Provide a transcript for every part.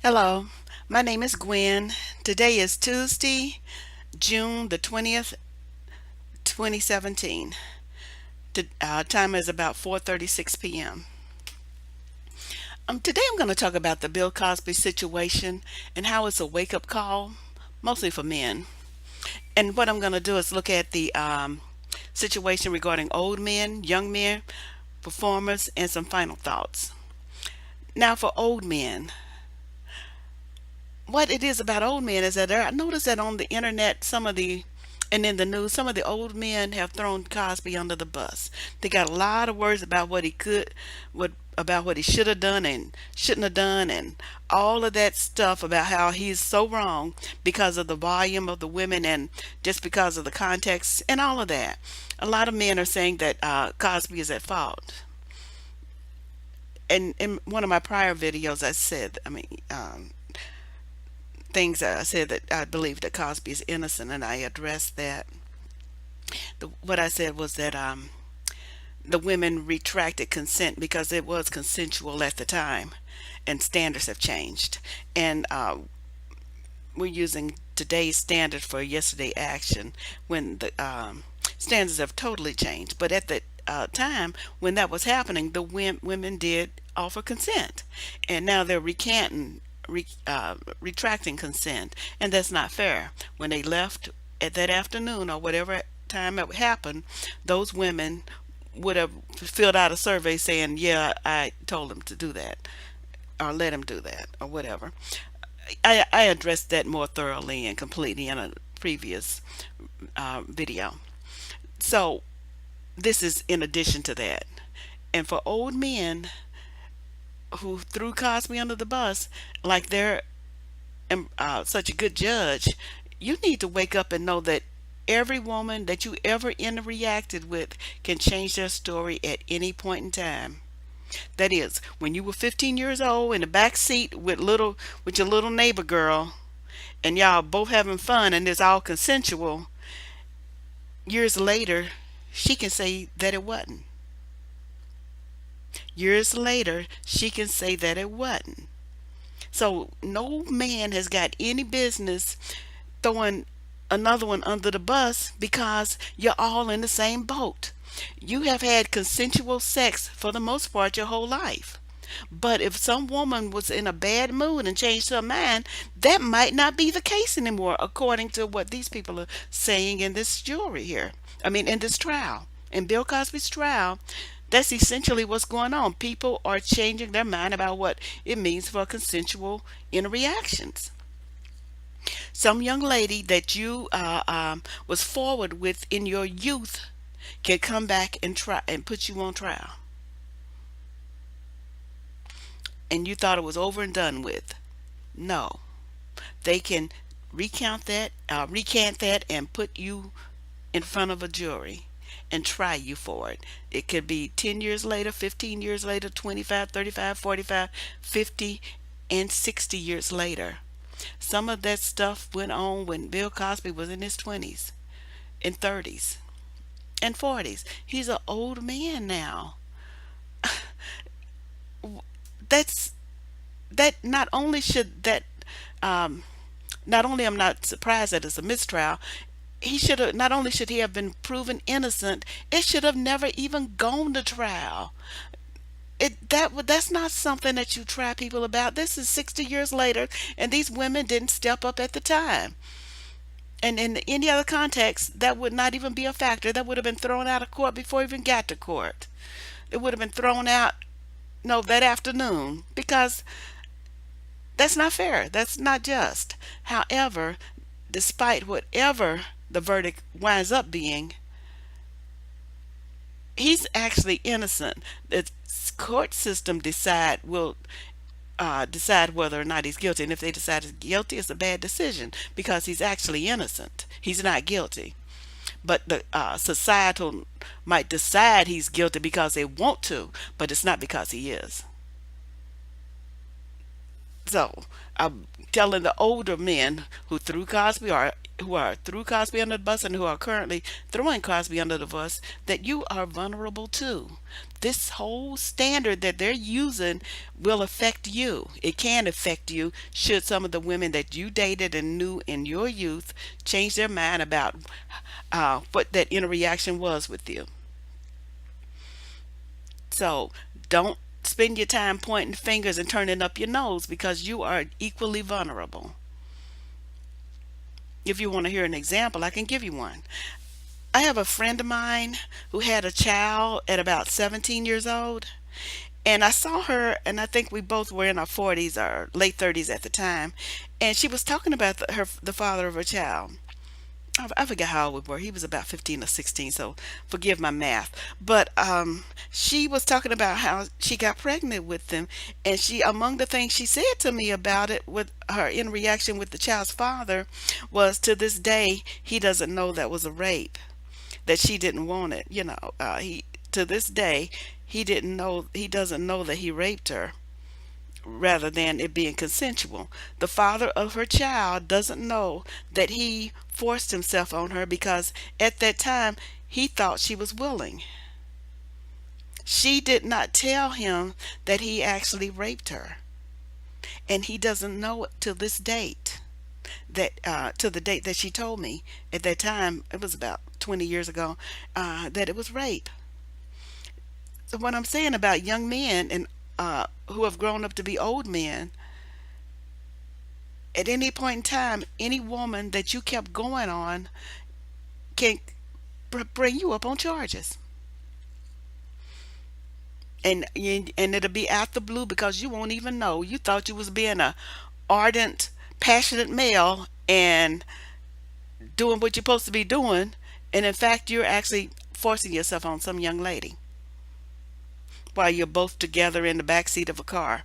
Hello, my name is Gwen. Today is Tuesday, June the 20th, 2017. The time is about 4:36 p.m. Today I'm going to talk about the Bill Cosby situation and how it's a wake-up call, mostly for men. And what I'm going to do is look at the situation regarding old men, young men, performers, and some final thoughts. Now, for old men, what it is about old men is that I noticed that on the internet, some of the and in the news, some of the old men have thrown Cosby under the bus. They got a lot of words about what he could, what about what he should have done and shouldn't have done, and all of that stuff about how he's so wrong because of the volume of the women and just because of the context and all of that. A lot of men are saying that Cosby is at fault. And in one of my prior videos, I said, things that I said that I believe that Cosby is innocent, and I addressed that. What I said was that the women retracted consent because it was consensual at the time, and standards have changed, and we're using today's standard for yesterday action when the standards have totally changed. But at the time when that was happening, the women did offer consent, and now they're retracting consent, and that's not fair. When they left at that afternoon or whatever time it happened, those women would have filled out a survey saying, "Yeah, I told him to do that, or let him do that, or whatever." I addressed that more thoroughly and completely in a previous video. So this is in addition to that. And for old men who threw Cosby under the bus, like they're such a good judge, you need to wake up and know that every woman that you ever interacted with can change their story at any point in time. That is, when you were 15 years old in the back seat with your little neighbor girl, and y'all both having fun and it's all consensual, years later, she can say that it wasn't. Years later, she can say that it wasn't. So no man has got any business throwing another one under the bus because you're all in the same boat. You have had consensual sex for the most part your whole life. But if some woman was in a bad mood and changed her mind, that might not be the case anymore, according to what these people are saying in this jury here. In this trial. In Bill Cosby's trial, that's essentially what's going on. People are changing their mind about what it means for consensual interactions. Some young lady that you was forward with in your youth can come back and try and put you on trial, and you thought it was over and done with. No, they can recant that, and put you in front of a jury and try you for it. It could be 10 years later, 15 years later, 25, 35, 45, 50, and 60 years later. Some of that stuff went on when Bill Cosby was in his 20s and 30s and 40s. He's an old man now. That's that not only should that um not only I'm not surprised that it's a mistrial, he should have not only should he have been proven innocent, it should have never even gone to trial. That's not something that you try people about. This is 60 years later, and these women didn't step up at the time. And in any other context, that would not even be a factor. That would have been thrown out of court before it even got to court. It would have been thrown out, no, that afternoon, because that's not fair. That's not just. However, despite whatever the verdict winds up being, he's actually innocent. The court system decide whether or not he's guilty, and if they decide he's guilty, it's a bad decision because he's actually innocent. He's not guilty, but the societal might decide he's guilty because they want to, but it's not because he is. So I'm telling the older men who threw Cosby, or who are threw Cosby under the bus and who are currently throwing Cosby under the bus, that you are vulnerable too. This whole standard that they're using will affect you. It can affect you should some of the women that you dated and knew in your youth change their mind about what that interaction was with you. So don't spend your time pointing fingers and turning up your nose because you are equally vulnerable. If you want to hear an example, I can give you one. I have a friend of mine who had a child at about 17 years old. And I saw her, and I think we both were in our 40s or late 30s at the time. And she was talking about the father of her child. I forget how old we were. He was about 15 or 16, so forgive my math. But she was talking about how she got pregnant with him, and among the things she said to me about it, with her in reaction with the child's father, was to this day he doesn't know that was a rape, that she didn't want it. He to this day he doesn't know that he raped her rather than it being consensual. The father of her child doesn't know that he forced himself on her because at that time he thought she was willing. She did not tell him that he actually raped her, and he doesn't know it till this date. That to the date that she told me at that time, it was about 20 years ago, that it was rape. So what I'm saying about young men and who have grown up to be old men, at any point in time, any woman that you kept going on can bring you up on charges, and it'll be out the blue because you won't even know. You thought you was being a ardent, passionate male and doing what you're supposed to be doing, and in fact, you're actually forcing yourself on some young lady while you're both together in the back seat of a car.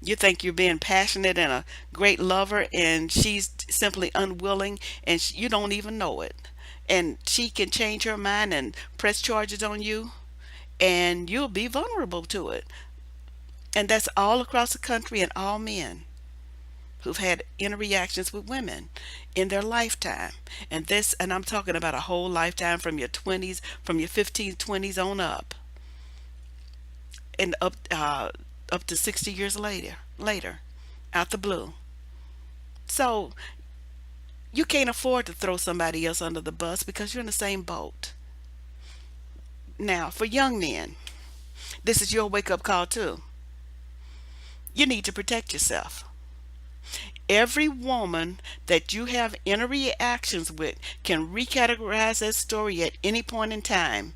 You think you're being passionate and a great lover, and she's simply unwilling, and you don't even know it. And she can change her mind and press charges on you, and you'll be vulnerable to it. And that's all across the country and all men who've had interactions with women in their lifetime. And I'm talking about a whole lifetime from your 20s, from your 15s, 20s on up, and up to 60 years later, out the blue. So you can't afford to throw somebody else under the bus because you're in the same boat. Now, for young men, this is your wake up call too. You need to protect yourself. Every woman that you have interactions with can recategorize that story at any point in time,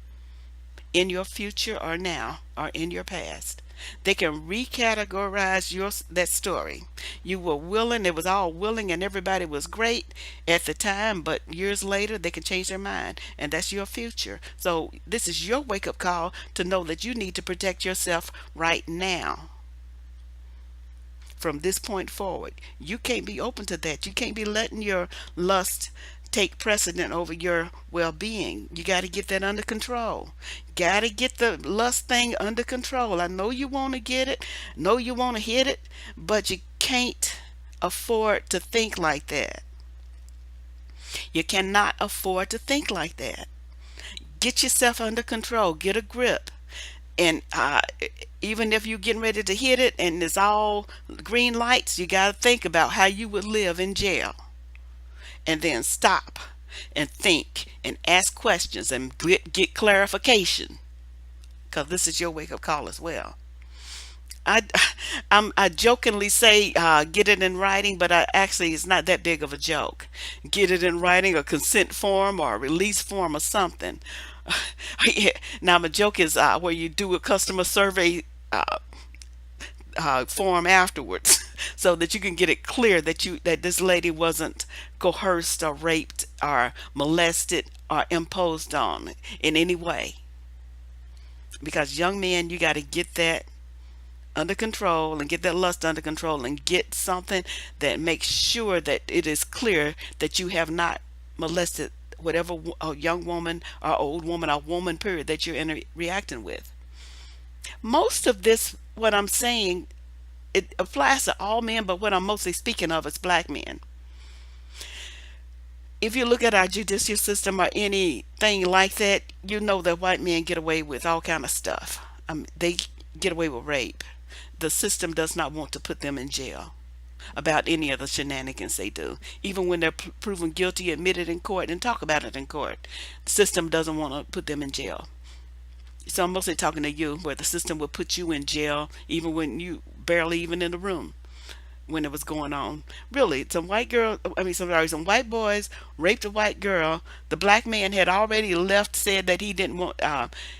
in your future or now or in your past. They can recategorize that story. You were willing, it was all willing and everybody was great at the time, but years later they can change their mind, and that's your future. So this is your wake up call to know that you need to protect yourself right now. From this point forward, you can't be open to that. You can't be letting your lust take precedent over your well-being. You got to get that under control. Got to get the lust thing under control. I know you want to get it, know you want to hit it, but you can't afford to think like that. You cannot afford to think like that. Get yourself under control. Get a grip. And even if you're getting ready to hit it and it's all green lights, you got to think about how you would live in jail. And then stop and think and ask questions and get clarification, because this is your wake up call as well. I, I jokingly say get it in writing, but actually it's not that big of a joke. Get it in writing, a consent form or a release form or something. Yeah. Now my joke is where you do a customer survey form afterwards, so that you can get it clear that this lady wasn't coerced or raped or molested or imposed on in any way. Because young men, you got to get that under control and get that lust under control and get something that makes sure that it is clear that you have not molested whatever a young woman or old woman or woman period that you're reacting with. Most of this, what I'm saying, it applies to all men, but what I'm mostly speaking of is black men. If you look at our judicial system or anything like that, you know that white men get away with all kind of stuff. They get away with rape. The system does not want to put them in jail about any of the shenanigans they do. Even when they're proven guilty, admitted in court, and talk about it in court, the system doesn't want to put them in jail. So I'm mostly talking to you, where the system will put you in jail even when you barely even in the room when it was going on. Really, some white girl, I mean, sorry, some white boys raped a white girl. The black man had already left, said that he didn't want,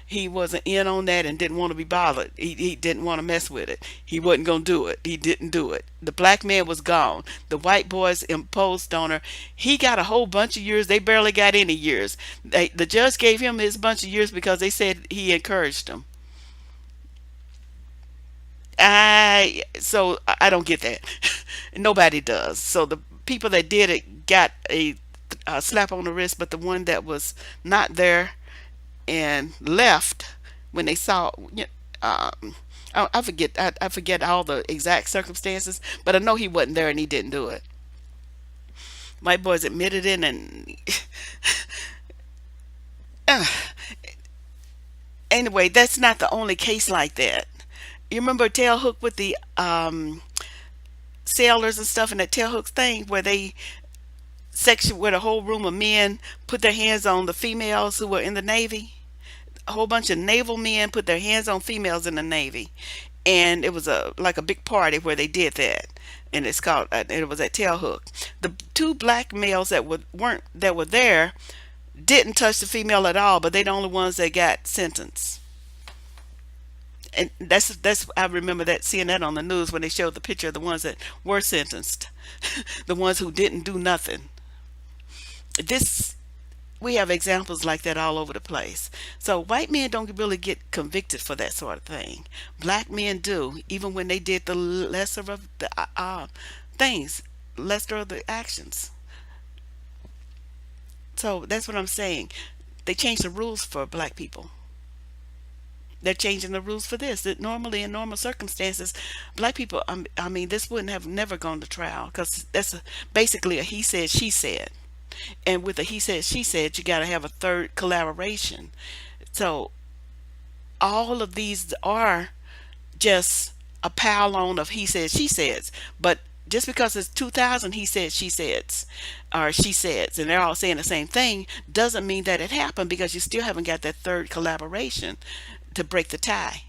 he wasn't in on that and didn't want to be bothered. He didn't want to mess with it. He wasn't going to do it. He didn't do it. The black man was gone. The white boys imposed on her. He got a whole bunch of years. They barely got any years. The judge gave him his bunch of years because they said he encouraged them. I don't get that. Nobody does. So the people that did it got a slap on the wrist, but the one that was not there and left when they saw, I forget, I forget all the exact circumstances, but I know he wasn't there and he didn't do it. White boys admitted it, and uh, anyway, that's not the only case like that. You remember Tail Hook with the sailors and stuff, and that tail hook thing where they section where the whole room of men put their hands on the females who were in the Navy. A whole bunch of naval men put their hands on females in the Navy, and it was a like a big party where they did that. And it's called. It was at Tailhook. The two black males that weren't that were there didn't touch the female at all, but they the only ones that got sentenced. And that's I remember that seeing that on the news when they showed the picture of the ones that were sentenced, the ones who didn't do nothing. This We have examples like that all over the place. So white men don't really get convicted for that sort of thing. Black men do, even when they did the lesser of the things, lesser of the actions. So that's what I'm saying. They changed the rules for black people. They're changing the rules for this. That normally, in normal circumstances, black people, I mean, this wouldn't have never gone to trial because basically a he said, she said. And with a he said, she said, you got to have a third collaboration. So all of these are just a pile on of he said, she says. But just because it's 2000 he said, she says, or she says, and they're all saying the same thing, doesn't mean that it happened because you still haven't got that third collaboration to break the tie.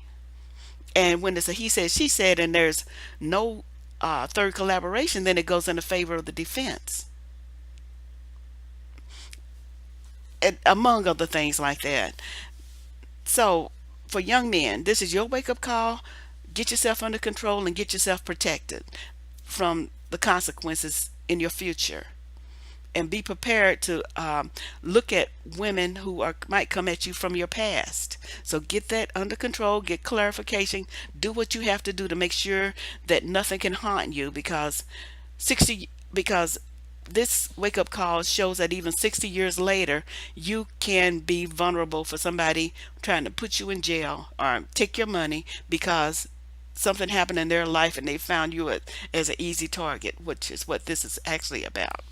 And when it's a he said, she said, and there's no third collaboration, then it goes in the favor of the defense, and among other things like that. So, for young men, this is your wake up call. Get yourself under control and get yourself protected from the consequences in your future. And be prepared to look at women who are might come at you from your past. So get that under control, get clarification, do what you have to do to make sure that nothing can haunt you, because 60 because this wake up call shows that even 60 years later you can be vulnerable for somebody trying to put you in jail or take your money because something happened in their life and they found you as an easy target, which is what this is actually about.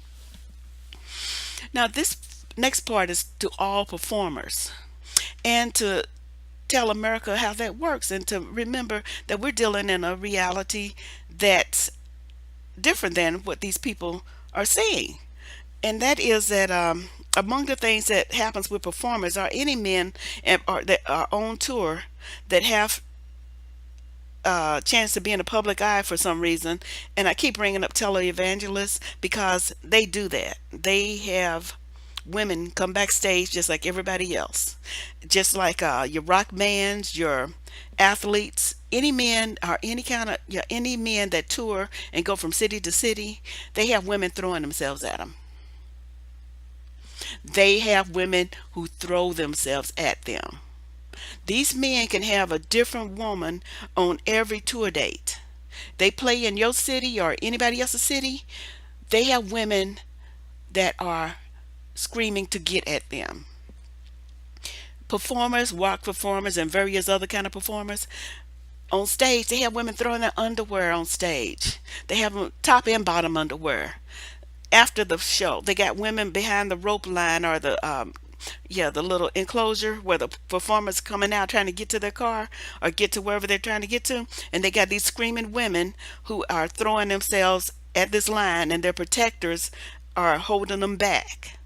Now, this next part is to all performers and to tell America how that works and to remember that we're dealing in a reality that's different than what these people are saying. And that is that among the things that happens with performers are any men that are on tour that have chance to be in the public eye for some reason. And I keep bringing up televangelists because they do that. They have women come backstage just like everybody else, just like your rock bands, your athletes, any men or any kind of yeah, any men that tour and go from city to city. They have women throwing themselves at them. They have women who throw themselves at them. These men can have a different woman on every tour date. They play in your city or anybody else's city. They have women that are screaming to get at them. Performers, rock performers, and various other kind of performers on stage, they have women throwing their underwear on stage. They have top and bottom underwear. after the show, they got women behind the rope line or the yeah, the little enclosure where the performers coming out trying to get to their car or get to wherever they're trying to get to, and they got these screaming women who are throwing themselves at this line, and their protectors are holding them back.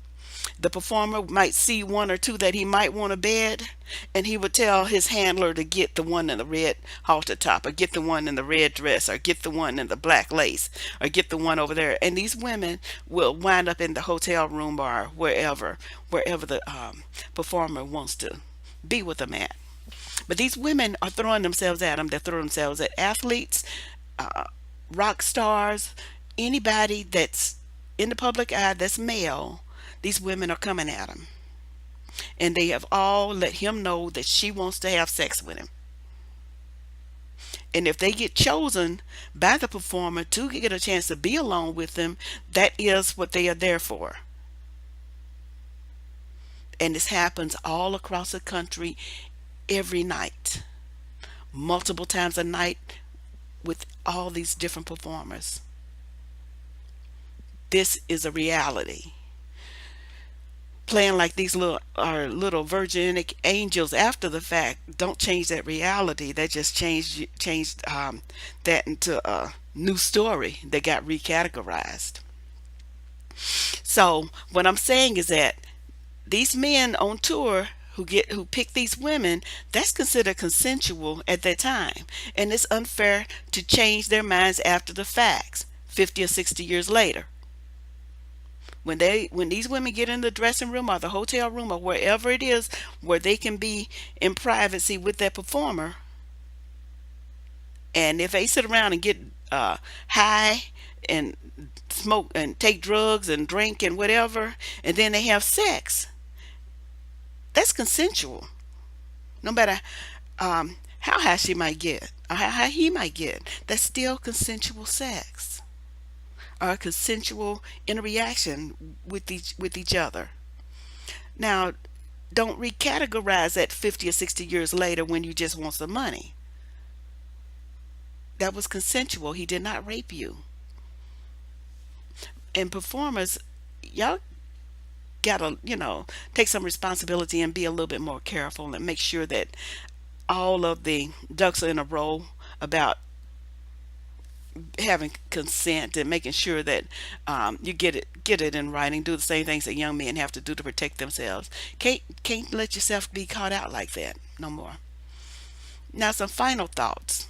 The performer might see one or two that he might want to bed, and he would tell his handler to get the one in the red halter top, or get the one in the red dress, or get the one in the black lace, or get the one over there. And these women will wind up in the hotel room or wherever the performer wants to be with them at. But these women are throwing themselves at them. They're throwing themselves at athletes, uh, rock stars, anybody that's in the public eye that's male. These women are coming at him, and they have all let him know that she wants to have sex with him. And if they get chosen by the performer to get a chance to be alone with them, that is what they are there for. And this happens all across the country every night, multiple times a night, with all these different performers. This is a reality. Playing like these little are little virginic angels after the fact don't change that reality. That just changed that into a new story that got recategorized. So what I'm saying is that these men on tour who pick these women, that's considered consensual at that time, and it's unfair to change their minds after the facts, 50 or 60 years later. When these women get in the dressing room or the hotel room or wherever it is where they can be in privacy with that performer, and if they sit around and get high and smoke and take drugs and drink and whatever, and then they have sex, that's consensual. No matter how high she might get or how high he might get, that's still consensual sex or consensual interaction with each other. Now, don't recategorize that 50 or 60 years later when you just want some money. That was consensual. He did not rape you. And performers, y'all gotta, take some responsibility and be a little bit more careful and make sure that all of the ducks are in a row about having consent and making sure that you get it in writing. Do the same things that young men have to do to protect themselves. Can't let yourself be caught out like that no more. Now, some final thoughts,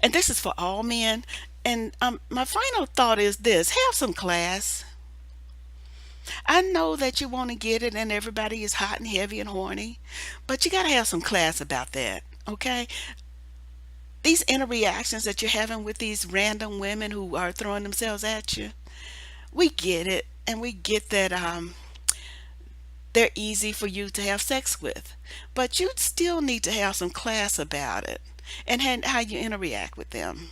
and this is for all men. And my final thought is this: have some class. I know that you want to get it, and everybody is hot and heavy and horny, but you got to have some class about that. Okay, these interactions that you're having with these random women who are throwing themselves at you, we get it, and we get that they're easy for you to have sex with, but you still need to have some class about it and how you interact with them.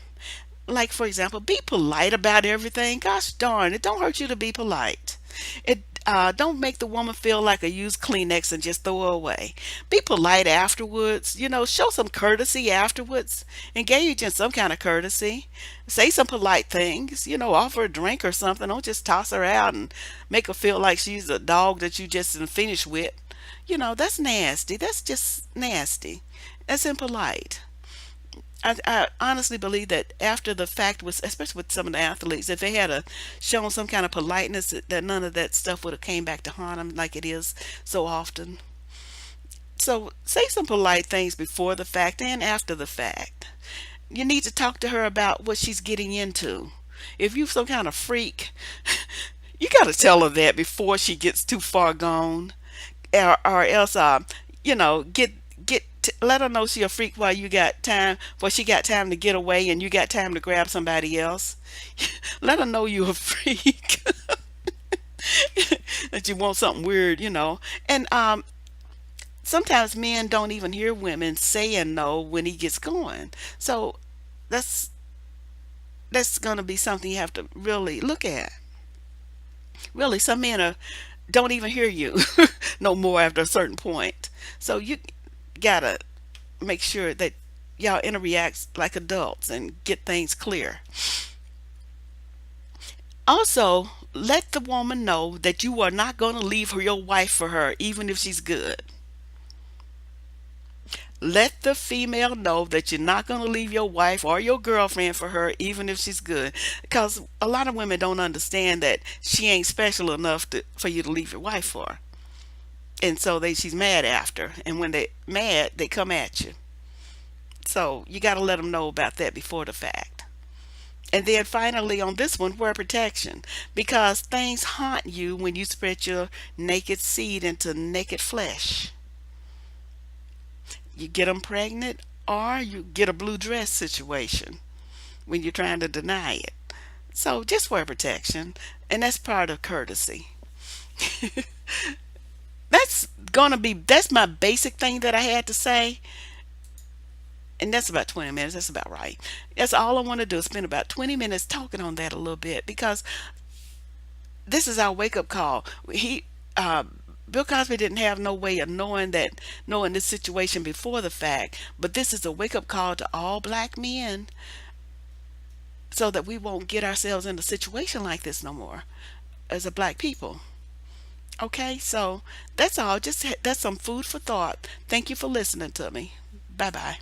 Like, for example, be polite about everything. Gosh darn, it don't hurt you to be polite. It don't make the woman feel like a used Kleenex and just throw her away. Be polite afterwards. Show some courtesy afterwards. Engage in some kind of courtesy. Say some polite things. Offer a drink or something. Don't just toss her out and make her feel like she's a dog that you just didn't finish with. That's nasty. That's just nasty. That's impolite. I honestly believe that after the fact was, especially with some of the athletes, if they had shown some kind of politeness, that none of that stuff would have came back to haunt them like it is so often. So say some polite things before the fact and after the fact. You need to talk to her about what she's getting into. If you some kind of freak, you got to tell her that before she gets too far gone, or else let her know she a freak while you got time, while she got time to get away and you got time to grab somebody else. Let her know you a freak. That you want something weird. And sometimes men don't even hear women saying no when he gets going. So that's going to be something you have to really look at. Really, some men don't even hear you no more after a certain point. So you gotta make sure that y'all interact like adults and get things clear. Also, let the woman know that you are not going to leave your wife for her, even if she's good. Let the female know that you're not going to leave your wife or your girlfriend for her, even if she's good. Because a lot of women don't understand that she ain't special enough for you to leave your wife for. And so she's mad after. And when they mad, they come at you. So you got to let them know about that before the fact. And then finally, on this one, wear protection, because things haunt you when you spread your naked seed into naked flesh. You get them pregnant, or you get a blue dress situation when you're trying to deny it. So just wear protection, and that's part of courtesy. That's my basic thing that I had to say, and that's about 20 minutes. That's about right. That's all I want to do is spend about 20 minutes talking on that a little bit, because this is our wake up call. He Bill Cosby didn't have no way of knowing this situation before the fact, but this is a wake up call to all black men, so that we won't get ourselves in a situation like this no more as a black people. Okay, so that's all. Just that's some food for thought. Thank you for listening to me. Bye bye.